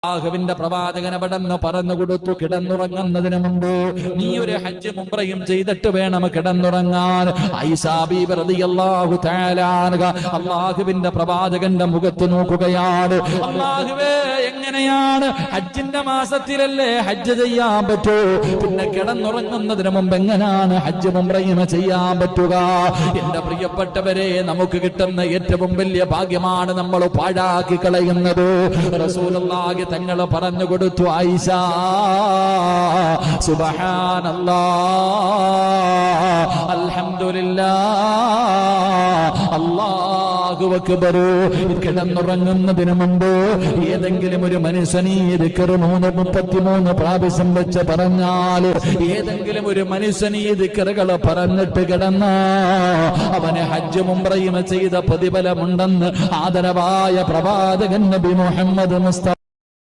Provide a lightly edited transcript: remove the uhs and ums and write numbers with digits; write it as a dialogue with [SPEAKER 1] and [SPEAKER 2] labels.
[SPEAKER 1] അല്ലാഹുവിന്റെ പ്രവാചകൻ അവിടെന്ന് പറഞ്ഞു കൊടുത്തു, കിടന്നുറങ്ങുന്നതിന് മുമ്പ് നീ ഒരു ഹജ്ജ് ഉംറയും ചെയ്തിട്ട് വേണം കിടന്നുറങ്ങാൻ. ആയിഷാ ബീബി റളിയല്ലാഹു തആല അൻഹ അല്ലാഹുവിന്റെ പ്രവാചകന്റെ മുഖത്ത് നോക്കുകയാണ്. അല്ലാഹുവേ, എങ്ങനെയാണ് ഹജ്ജിന്റെ മാസത്തിലല്ലേ ഹജ്ജ് ചെയ്യാൻ പറ്റൂ, പിന്നെ കിടന്നുറങ്ങുന്നതിന് മുമ്പ് എങ്ങനെയാണ് ഹജ്ജ് ഉംറയും ചെയ്യാൻ പറ്റുക? എന്റെ പ്രിയപ്പെട്ടവരെ, നമുക്ക് കിട്ടുന്ന ഏറ്റവും വലിയ ഭാഗ്യമാണ് നമ്മൾ പാഴാക്കി കളയുന്നത്. റസൂലുള്ളാഹി തങ്ങൾ പറഞ്ഞു കൊടുത്തു, ആയിഷ സുബ്ഹാനല്ലാഹ് അൽഹംദുലില്ലാഹ് അല്ലാഹു അക്ബർ. കിടന്നുറങ്ങുന്നതിന് മുമ്പ് ഏതെങ്കിലും ഒരു മനുഷ്യനീ ദിക്ർ 33 പ്രാവശ്യം വെച്ച് പറഞ്ഞാൽ, ഏതെങ്കിലും ഒരു മനുഷ്യനീ ദിക്റുകൾ പറഞ്ഞിട്ട് കിടന്ന അവന് ഹജ്ജ് ഉംറയും ചെയ്ത പ്രതിഫലമുണ്ടെന്ന് ആദരവായ പ്രവാചകൻ നബി മുഹമ്മദ് മുസ്തഫ